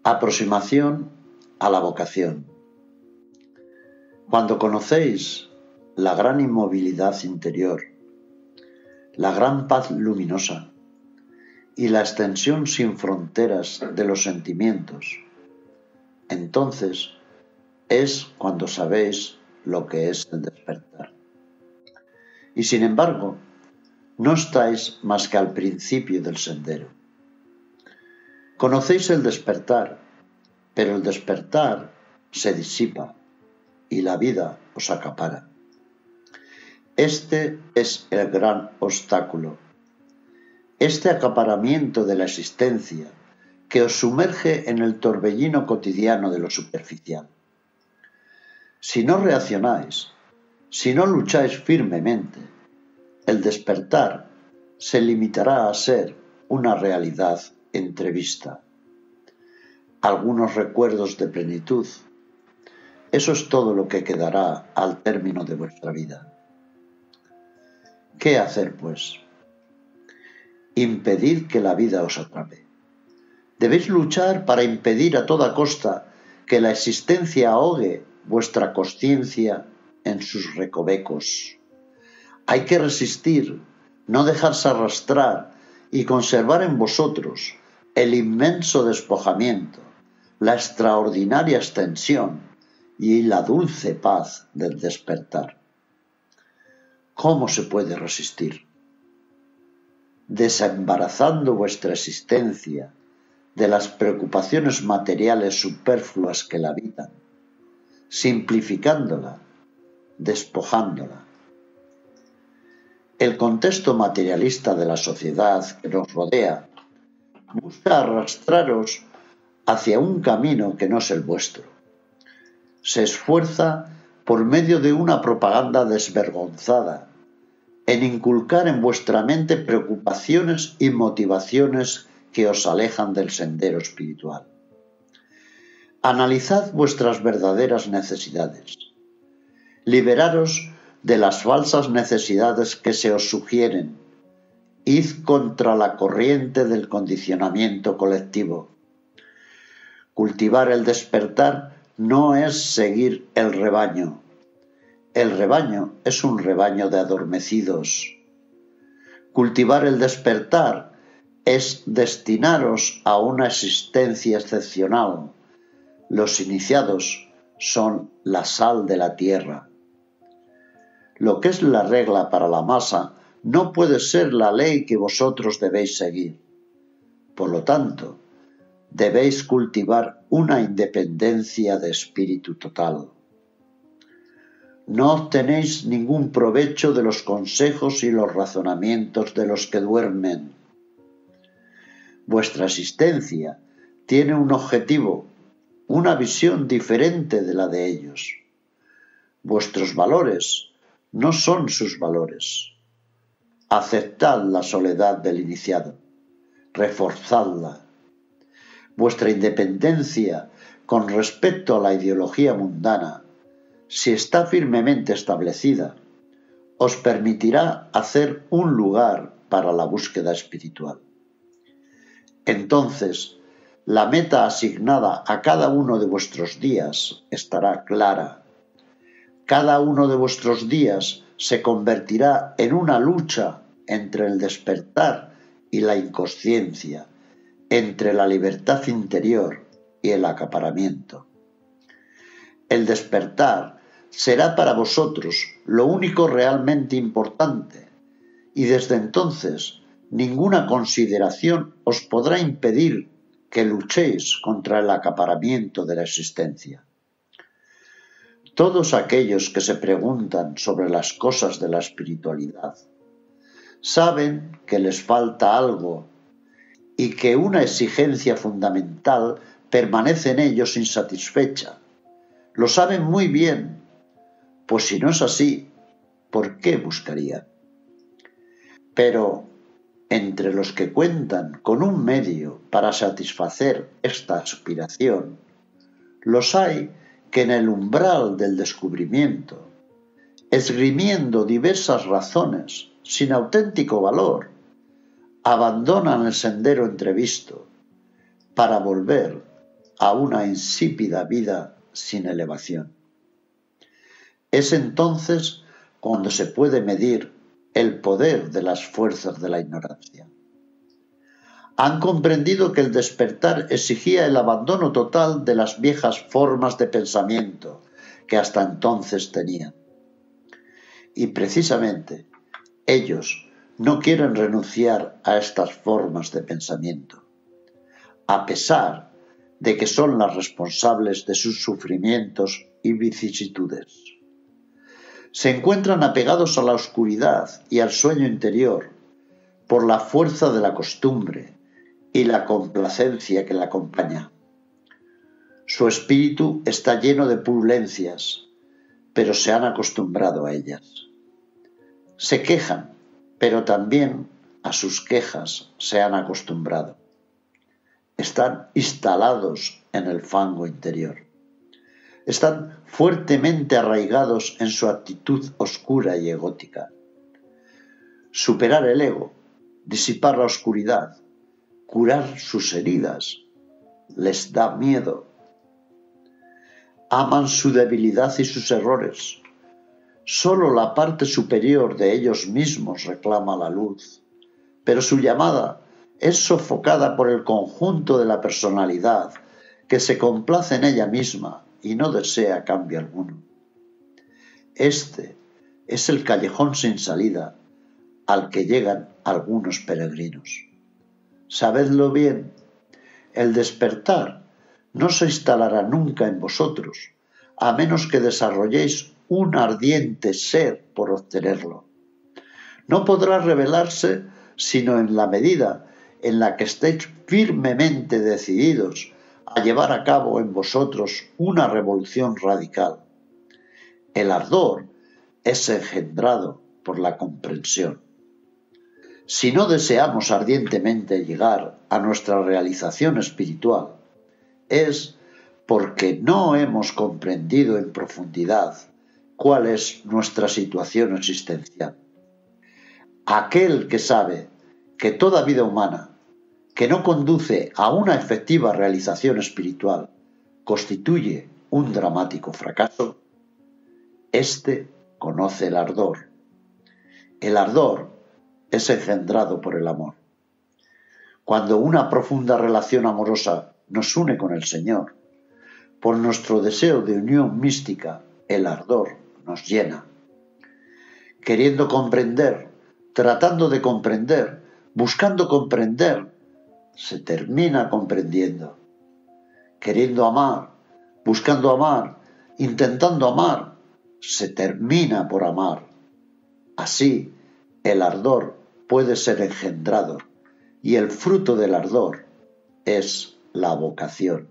Aproximación a la vocación. Cuando conocéis la gran inmovilidad interior, la gran paz luminosa y la extensión sin fronteras de los sentimientos, entonces es cuando sabéis lo que es el despertar. Y sin embargo, no estáis más que al principio del sendero. Conocéis el despertar, pero el despertar se disipa y la vida os acapara. Este es el gran obstáculo, este acaparamiento de la existencia que os sumerge en el torbellino cotidiano de lo superficial. Si no reaccionáis, si no lucháis firmemente, el despertar se limitará a ser una realidad entrevista. Algunos recuerdos de plenitud. Eso es todo lo que quedará al término de vuestra vida. ¿Qué hacer, pues? Impedid que la vida os atrape. Debéis luchar para impedir a toda costa que la existencia ahogue vuestra consciencia en sus recovecos. Hay que resistir, no dejarse arrastrar y conservar en vosotros el inmenso despojamiento, la extraordinaria extensión y la dulce paz del despertar. ¿Cómo se puede resistir? Desembarazando vuestra existencia de las preocupaciones materiales superfluas que la habitan, simplificándola, despojándola. El contexto materialista de la sociedad que nos rodea busca arrastraros hacia un camino que no es el vuestro. Se esfuerza por medio de una propaganda desvergonzada en inculcar en vuestra mente preocupaciones y motivaciones que os alejan del sendero espiritual. Analizad vuestras verdaderas necesidades. Liberaros de las falsas necesidades que se os sugieren. Id contra la corriente del condicionamiento colectivo. Cultivar el despertar no es seguir el rebaño. El rebaño es un rebaño de adormecidos. Cultivar el despertar es destinaros a una existencia excepcional. Los iniciados son la sal de la tierra. Lo que es la regla para la masa no puede ser la ley que vosotros debéis seguir. Por lo tanto, debéis cultivar una independencia de espíritu total. No obtenéis ningún provecho de los consejos y los razonamientos de los que duermen. Vuestra existencia tiene un objetivo, una visión diferente de la de ellos. Vuestros valores no son sus valores. Aceptad la soledad del iniciado, reforzadla. Vuestra independencia con respecto a la ideología mundana, si está firmemente establecida, os permitirá hacer un lugar para la búsqueda espiritual. Entonces, la meta asignada a cada uno de vuestros días estará clara. Cada uno de vuestros días se convertirá en una lucha entre el despertar y la inconsciencia, entre la libertad interior y el acaparamiento. El despertar será para vosotros lo único realmente importante y desde entonces ninguna consideración os podrá impedir que luchéis contra el acaparamiento de la existencia. Todos aquellos que se preguntan sobre las cosas de la espiritualidad saben que les falta algo y que una exigencia fundamental permanece en ellos insatisfecha. Lo saben muy bien, pues si no es así, ¿por qué buscarían? Pero entre los que cuentan con un medio para satisfacer esta aspiración, los hay que en el umbral del descubrimiento, esgrimiendo diversas razones sin auténtico valor, abandonan el sendero entrevisto para volver a una insípida vida sin elevación. Es entonces cuando se puede medir el poder de las fuerzas de la ignorancia. Han comprendido que el despertar exigía el abandono total de las viejas formas de pensamiento que hasta entonces tenían. Y precisamente ellos no quieren renunciar a estas formas de pensamiento, a pesar de que son las responsables de sus sufrimientos y vicisitudes. Se encuentran apegados a la oscuridad y al sueño interior por la fuerza de la costumbre y la complacencia que la acompaña. Su espíritu está lleno de purulencias, pero se han acostumbrado a ellas. Se quejan, pero también a sus quejas se han acostumbrado. Están instalados en el fango interior. Están fuertemente arraigados en su actitud oscura y egótica. Superar el ego, disipar la oscuridad, curar sus heridas, les da miedo. Aman su debilidad y sus errores. Solo la parte superior de ellos mismos reclama la luz, pero su llamada es sofocada por el conjunto de la personalidad que se complace en ella misma y no desea cambio alguno. Este es el callejón sin salida al que llegan algunos peregrinos. Sabedlo bien, el despertar no se instalará nunca en vosotros, a menos que desarrolléis un ardiente sed por obtenerlo. No podrá revelarse sino en la medida en la que estéis firmemente decididos a llevar a cabo en vosotros una revolución radical. El ardor es engendrado por la comprensión. Si no deseamos ardientemente llegar a nuestra realización espiritual, es porque no hemos comprendido en profundidad cuál es nuestra situación existencial. Aquel que sabe que toda vida humana que no conduce a una efectiva realización espiritual constituye un dramático fracaso, éste conoce el ardor. El ardor es engendrado por el amor. Cuando una profunda relación amorosa nos une con el Señor, por nuestro deseo de unión mística, el ardor nos llena. Queriendo comprender, tratando de comprender, buscando comprender, se termina comprendiendo. Queriendo amar, buscando amar, intentando amar, se termina por amar. Así, el ardor puede ser engendrado y el fruto del ardor es la vocación.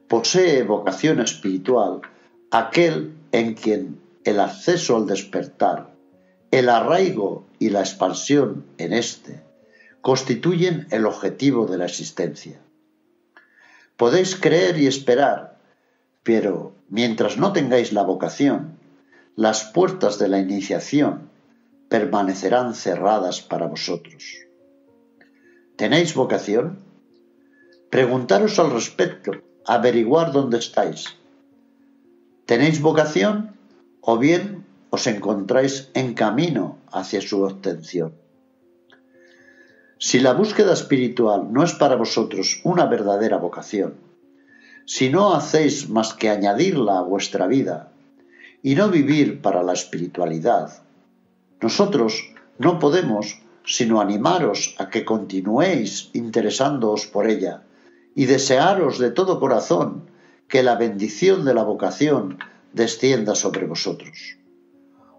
Posee vocación espiritual aquel en quien el acceso al despertar, el arraigo y la expansión en éste constituyen el objetivo de la existencia. Podéis creer y esperar, pero mientras no tengáis la vocación, las puertas de la iniciación permanecerán cerradas para vosotros. ¿Tenéis vocación? Preguntaros al respecto, averiguar dónde estáis. ¿Tenéis vocación o bien os encontráis en camino hacia su obtención? Si la búsqueda espiritual no es para vosotros una verdadera vocación, si no hacéis más que añadirla a vuestra vida y no vivir para la espiritualidad, nosotros no podemos sino animaros a que continuéis interesándoos por ella y desearos de todo corazón que la bendición de la vocación descienda sobre vosotros.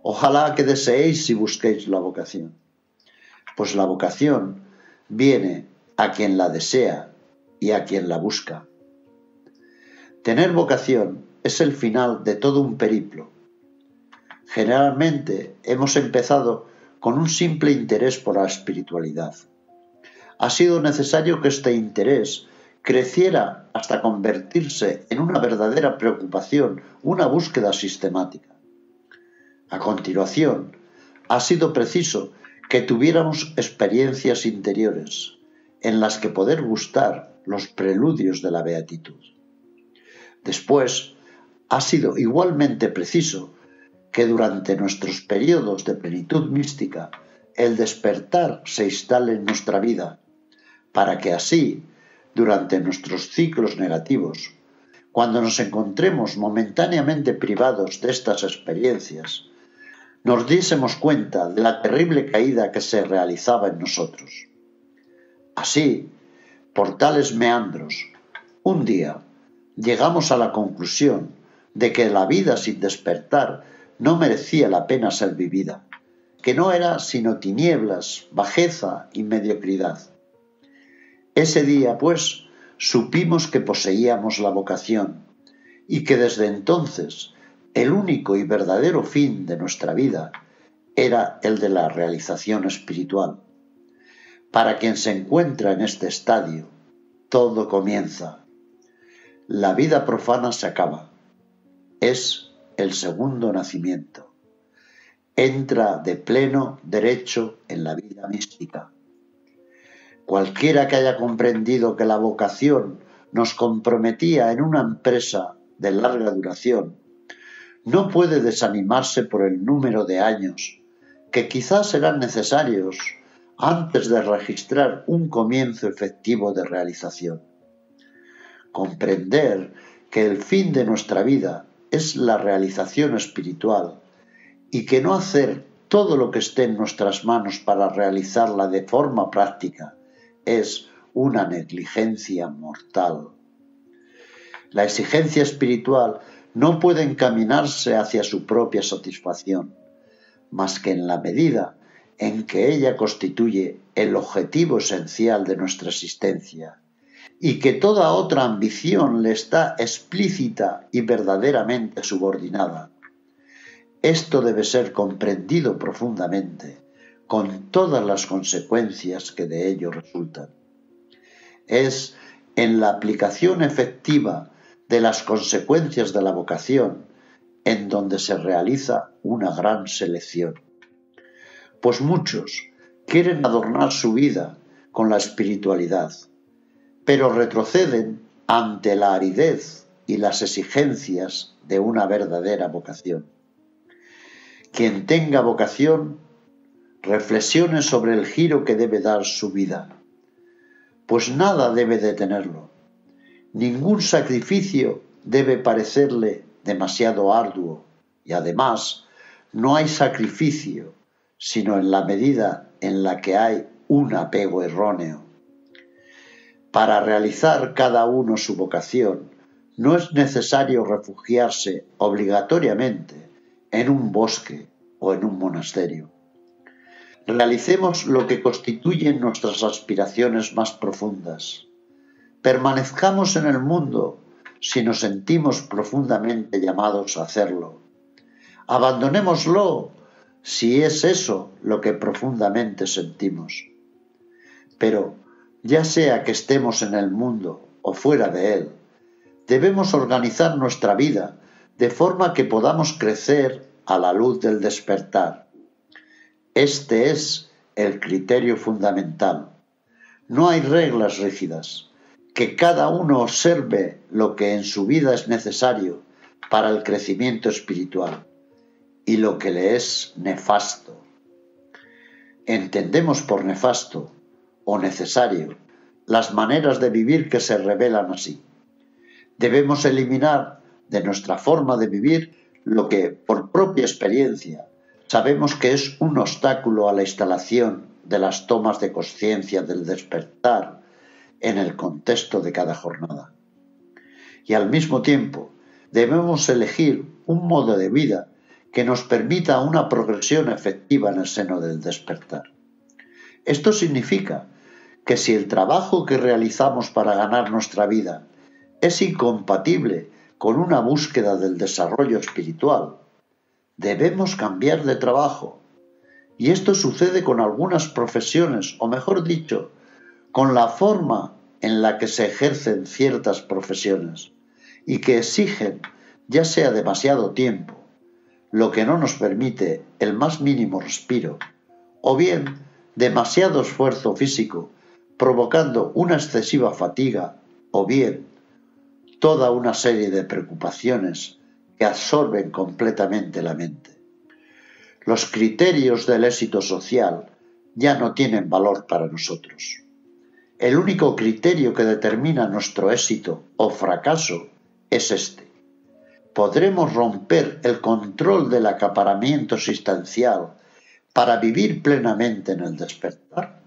Ojalá que deseéis y busquéis la vocación, pues la vocación viene a quien la desea y a quien la busca. Tener vocación es el final de todo un periplo. Generalmente hemos empezado con un simple interés por la espiritualidad. Ha sido necesario que este interés creciera hasta convertirse en una verdadera preocupación, una búsqueda sistemática. A continuación, ha sido preciso que tuviéramos experiencias interiores en las que poder gustar los preludios de la beatitud. Después, ha sido igualmente preciso que durante nuestros periodos de plenitud mística el despertar se instale en nuestra vida, para que así, durante nuestros ciclos negativos, cuando nos encontremos momentáneamente privados de estas experiencias, nos diésemos cuenta de la terrible caída que se realizaba en nosotros. Así, por tales meandros, un día llegamos a la conclusión de que la vida sin despertar no merecía la pena ser vivida, que no era sino tinieblas, bajeza y mediocridad. Ese día, pues, supimos que poseíamos la vocación y que desde entonces el único y verdadero fin de nuestra vida era el de la realización espiritual. Para quien se encuentra en este estadio, todo comienza. La vida profana se acaba. Es el segundo nacimiento. Entra de pleno derecho en la vida mística. Cualquiera que haya comprendido que la vocación nos comprometía en una empresa de larga duración, no puede desanimarse por el número de años que quizás serán necesarios antes de registrar un comienzo efectivo de realización. Comprender que el fin de nuestra vida es la realización espiritual y que no hacer todo lo que esté en nuestras manos para realizarla de forma práctica es una negligencia mortal. La exigencia espiritual no puede encaminarse hacia su propia satisfacción, más que en la medida en que ella constituye el objetivo esencial de nuestra existencia y que toda otra ambición le está explícita y verdaderamente subordinada. Esto debe ser comprendido profundamente, con todas las consecuencias que de ello resultan. Es en la aplicación efectiva de las consecuencias de la vocación en donde se realiza una gran selección. Pues muchos quieren adornar su vida con la espiritualidad, pero retroceden ante la aridez y las exigencias de una verdadera vocación. Quien tenga vocación, reflexione sobre el giro que debe dar su vida, pues nada debe detenerlo. Ningún sacrificio debe parecerle demasiado arduo y además no hay sacrificio sino en la medida en la que hay un apego erróneo. Para realizar cada uno su vocación no es necesario refugiarse obligatoriamente en un bosque o en un monasterio. Realicemos lo que constituyen nuestras aspiraciones más profundas. Permanezcamos en el mundo si nos sentimos profundamente llamados a hacerlo. Abandonémoslo si es eso lo que profundamente sentimos. Pero, ya sea que estemos en el mundo o fuera de él, debemos organizar nuestra vida de forma que podamos crecer a la luz del despertar. Este es el criterio fundamental. No hay reglas rígidas. Que cada uno observe lo que en su vida es necesario para el crecimiento espiritual y lo que le es nefasto. Entendemos por nefasto o necesario las maneras de vivir que se revelan así. Debemos eliminar de nuestra forma de vivir lo que, por propia experiencia, sabemos que es un obstáculo a la instalación de las tomas de conciencia del despertar en el contexto de cada jornada. Y al mismo tiempo, debemos elegir un modo de vida que nos permita una progresión efectiva en el seno del despertar. Esto significa que si el trabajo que realizamos para ganar nuestra vida es incompatible con una búsqueda del desarrollo espiritual, debemos cambiar de trabajo. Y esto sucede con algunas profesiones, o mejor dicho, con la forma en la que se ejercen ciertas profesiones y que exigen ya sea demasiado tiempo, lo que no nos permite el más mínimo respiro, o bien demasiado esfuerzo físico, provocando una excesiva fatiga o bien toda una serie de preocupaciones que absorben completamente la mente. Los criterios del éxito social ya no tienen valor para nosotros. El único criterio que determina nuestro éxito o fracaso es este. ¿Podremos romper el control del acaparamiento existencial para vivir plenamente en el despertar?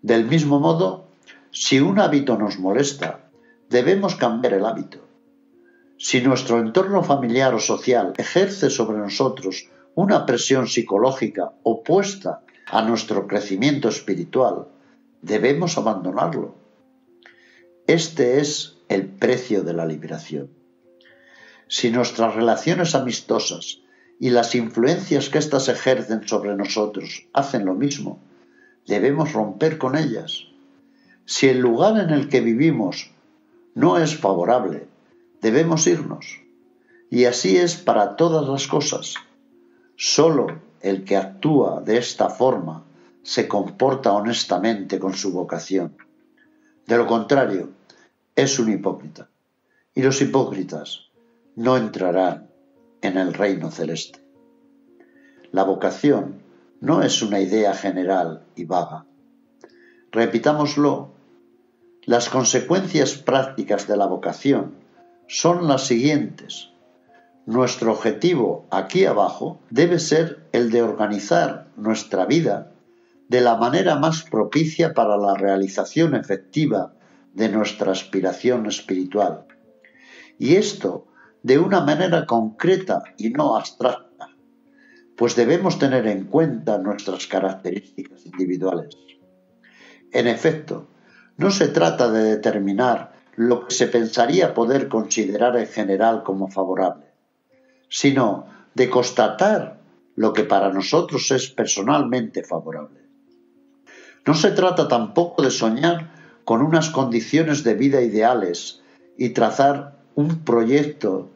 Del mismo modo, si un hábito nos molesta, debemos cambiar el hábito. Si nuestro entorno familiar o social ejerce sobre nosotros una presión psicológica opuesta a nuestro crecimiento espiritual, debemos abandonarlo. Este es el precio de la liberación. Si nuestras relaciones amistosas y las influencias que éstas ejercen sobre nosotros hacen lo mismo, debemos romper con ellas. Si el lugar en el que vivimos no es favorable, debemos irnos. Y así es para todas las cosas. Solo el que actúa de esta forma se comporta honestamente con su vocación. De lo contrario, es un hipócrita. Y los hipócritas no entrarán en el reino celeste. La vocación no es una idea general y vaga. Repitámoslo. Las consecuencias prácticas de la vocación son las siguientes. Nuestro objetivo aquí abajo debe ser el de organizar nuestra vida de la manera más propicia para la realización efectiva de nuestra aspiración espiritual. Y esto de una manera concreta y no abstracta, pues debemos tener en cuenta nuestras características individuales. En efecto, no se trata de determinar lo que se pensaría poder considerar en general como favorable, sino de constatar lo que para nosotros es personalmente favorable. No se trata tampoco de soñar con unas condiciones de vida ideales y trazar un proyecto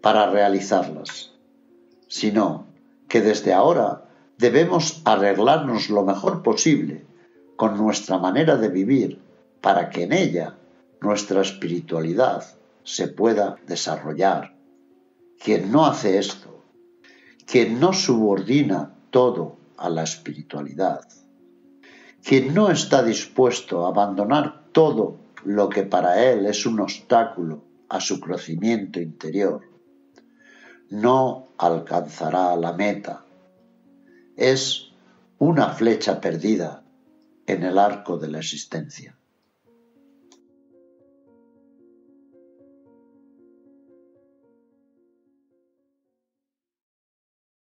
para realizarlas, sino que desde ahora debemos arreglarnos lo mejor posible con nuestra manera de vivir para que en ella nuestra espiritualidad se pueda desarrollar. Quien no hace esto, quien no subordina todo a la espiritualidad, quien no está dispuesto a abandonar todo lo que para él es un obstáculo a su crecimiento interior, no alcanzará la meta. Es una flecha perdida en el arco de la existencia.